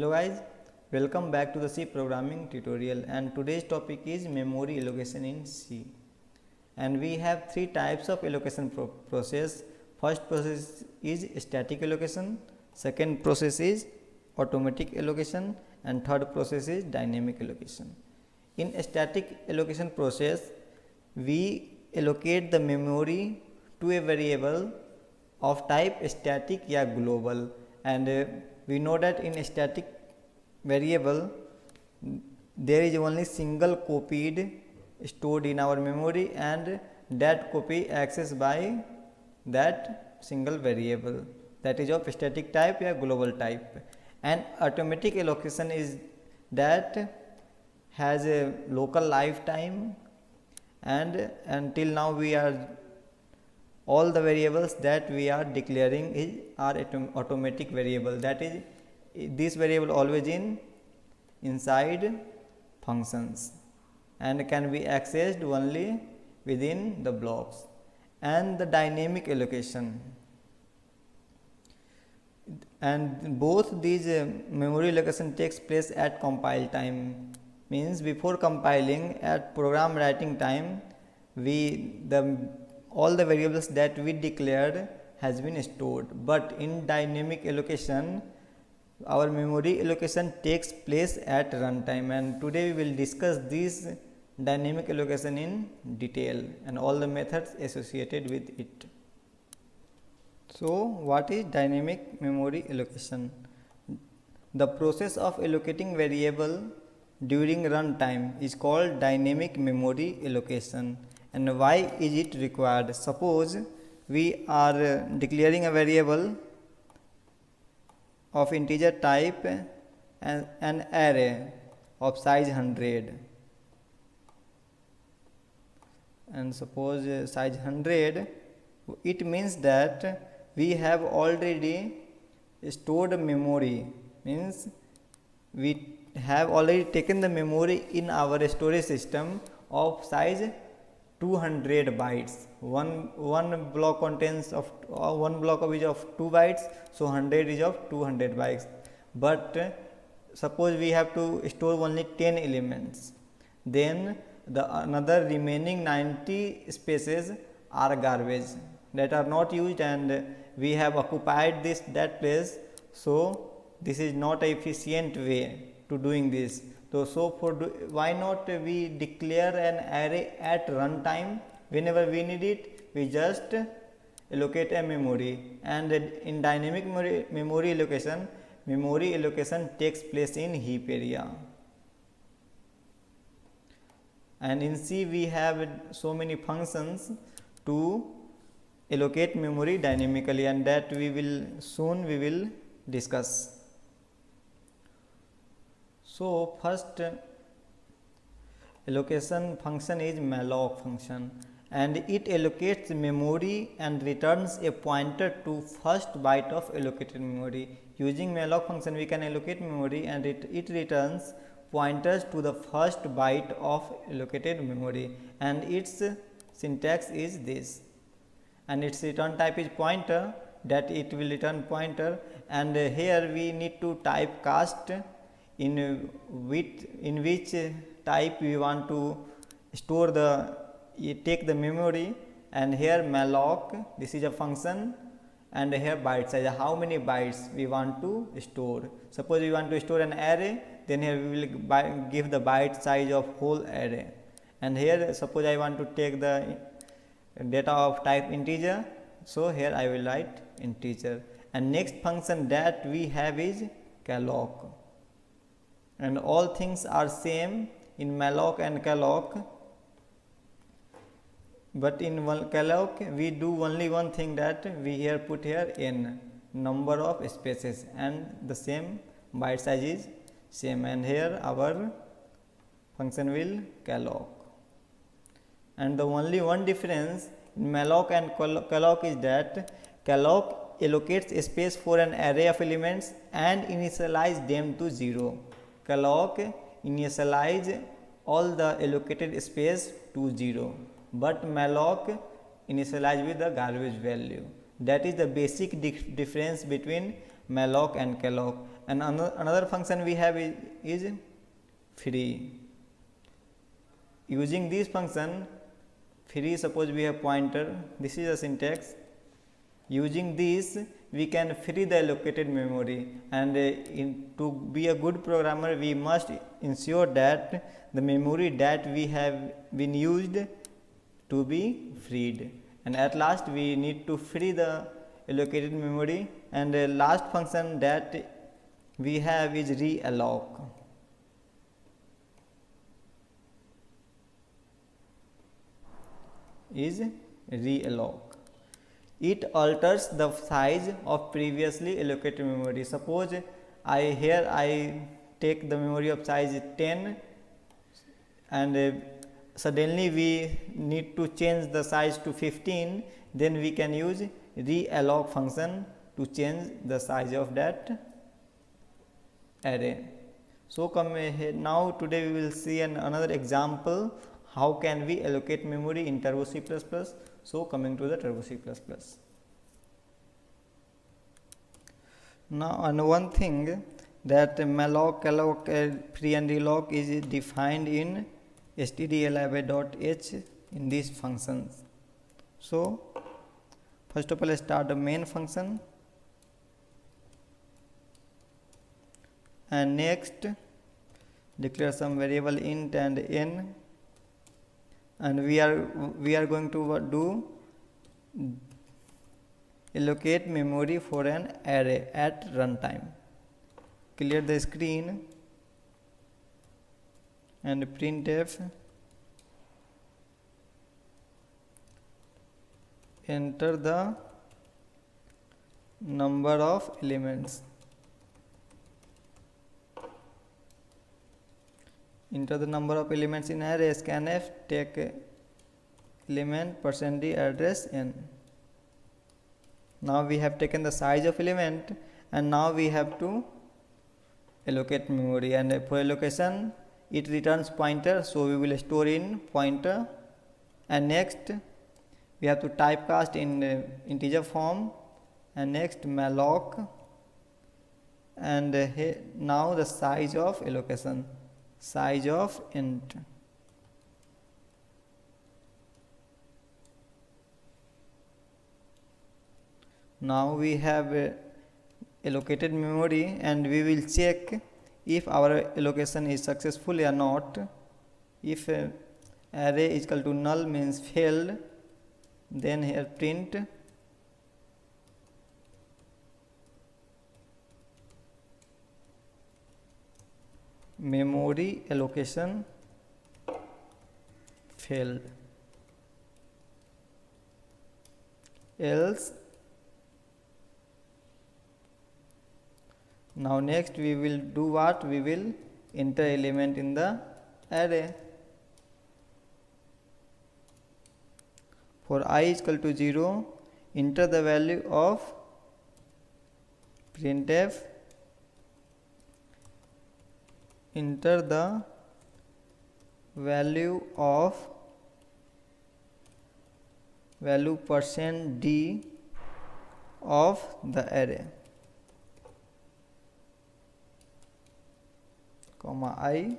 Hello guys, welcome back to the C programming tutorial, and today's topic is memory allocation in C. And we have three types of allocation process. First process is static allocation, second process is automatic allocation, and third process is dynamic allocation. In static allocation process, we allocate the memory to a variable of type static या global, and we know that in a static variable there is only single copied stored in our memory, and that copy accessed by that single variable, that is of static type या global type. And automatic allocation is that has a local lifetime, and until now we are all the variables that we are declaring are automatic variable, that is this variable always inside functions and can be accessed only within the blocks. And the dynamic allocation, and both these memory allocation takes place at compile time, means before compiling at program writing time all the variables that we declared has been stored. But in dynamic allocation our memory allocation takes place at runtime, and today we will discuss this dynamic allocation in detail and all the methods associated with it. So what is dynamic memory allocation? The process of allocating variable during runtime is called dynamic memory allocation. And why is it required? Suppose we are declaring a variable of integer type and an array of size 100, and suppose size 100, it means that we have already stored memory, means we have already taken the memory in our storage system of size 200 bytes. One block contains of one block is of 2 bytes, so 100 is of 200 bytes. But suppose we have to store only 10 elements, then the another remaining 90 spaces are garbage that are not used, and we have occupied that place. So this is not an efficient way to doing this. So why not we declare an array at runtime? Whenever we need it, we just allocate a memory. And in dynamic memory allocation takes place in heap area. And in C we have so many functions to allocate memory dynamically, and that we will discuss. So first allocation function is Malloc function, and it allocates memory and returns a pointer to first byte of allocated memory. Using Malloc function we can allocate memory, and it returns pointers to the first byte of allocated memory, and its syntax is this, and its return type is pointer, that it will return pointer. And here we need to typecast in which type we want to store take the memory. And here Malloc, this is a function, and here byte size, how many bytes we want to store. Suppose we want to store an array, then here we will give the byte size of whole array. And here suppose I want to take the data of type integer, so here I will write integer. And next function that we have is Calloc, and all things are same in Malloc and Calloc, but in Calloc we do only one thing, that we put here n number of spaces, and the same byte size is same, and here our function will Calloc. And the only one difference in Malloc and Calloc is that Calloc allocates a space for an array of elements and initialize them to 0. Calloc initialize all the allocated space to 0, but Malloc initialize with the garbage value. That is the basic difference between Malloc and Calloc. and another function we have is free. Using this function free, suppose we have pointer, this is a syntax. Using this we can free the allocated memory, and to be a good programmer we must ensure that the memory that we have been used to be freed, and at last we need to free the allocated memory, and the last function that we have is realloc. It alters the size of previously allocated memory. Suppose I take the memory of size 10, and suddenly we need to change the size to 15, then we can use realloc function to change the size of that array. So now today we will see another example how can we allocate memory in Turbo C++. So coming to the Turbo C++. Now, and one thing that malloc, calloc, free and reloc is defined in stdlib.h in these functions. So first of all, start the main function, and next declare some variable int and n, and we are going to do allocate memory for an array at runtime. Clear the screen and printf enter the number of elements. Enter the number of elements in array. Scanf take element %d address n. Now we have taken the size of element, and now we have to allocate memory, and for allocation it returns pointer, so we will store in pointer, and next we have to typecast in integer form, and next malloc, and now the size of allocation, size of int. Now we have allocated memory, and we will check if our allocation is successful or not. If array is equal to null means failed, then here print memory allocation failed, else. Now next we will do what? We will enter element in the array. For I is equal to 0, enter the value of printf, enter the value of value %d of the array, comma I,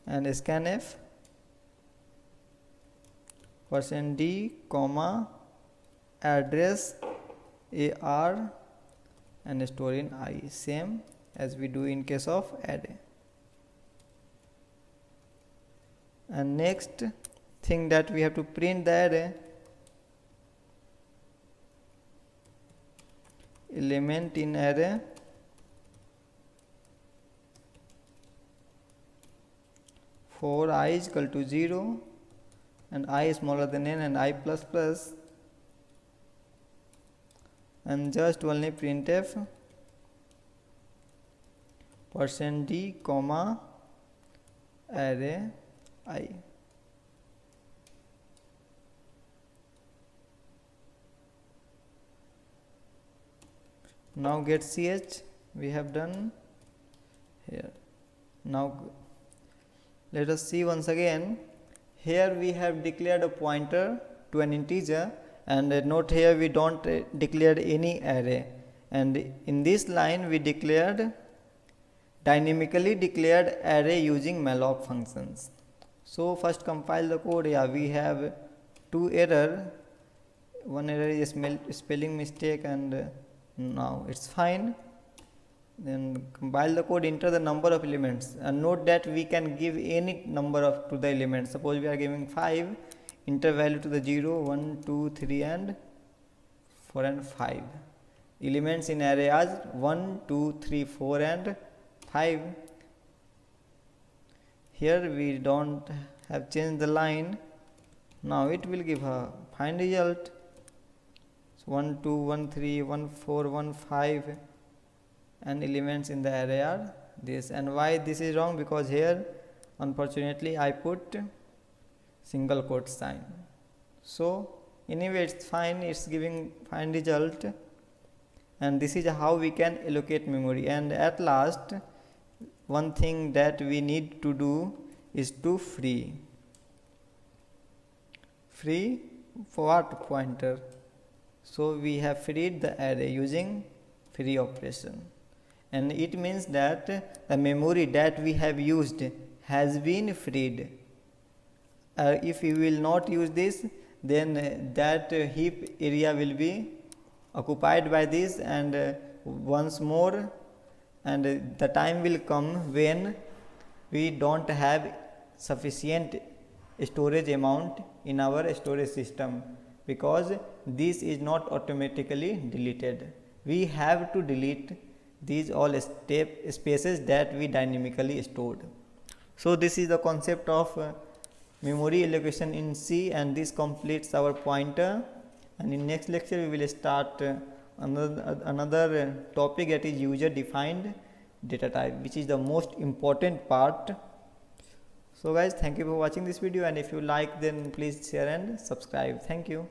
and scanf %d comma address ar, and store in I, same as we do in case of array. And next thing that we have to print the array, element in array for I is equal to 0 and I is smaller than n and I plus plus, and just only printf %d comma array I. Now get ch we have done here. Now let us see once again. Here we have declared a pointer to an integer, and note here we don't declare any array. and in this line we declared dynamically declared array using malloc functions. So first compile the code. Yeah, we have two error. One error is spelling mistake, and now it's fine. Then compile the code, enter the number of elements, and note that we can give any number of to the elements. Suppose we are giving 5, enter value to the 0, 1, 2, 3 and 4 and 5. Elements in array as 1, 2, 3, 4 and 5. Here we don't have changed the line. Now it will give a find result. So 1, 2, 1, 3, 1, 4, 1, 5, and elements in the array are this. And why this is wrong? Because here unfortunately I put single quote sign. So anyway it's fine, it's giving find result, and this is how we can allocate memory. And at last, one thing that we need to do is to free for what? Pointer. So we have freed the array using free operation, and it means that the memory that we have used has been freed. If we will not use this, then that heap area will be occupied by this, and once more, and the time will come when we don't have sufficient storage amount in our storage system, because this is not automatically deleted. We have to delete these all spaces that we dynamically stored. So this is the concept of memory allocation in C, and this completes our pointer. And in next lecture we will start another topic, that is user defined data type, which is the most important part. So guys, thank you for watching this video, and if you like, then please share and subscribe. Thank you.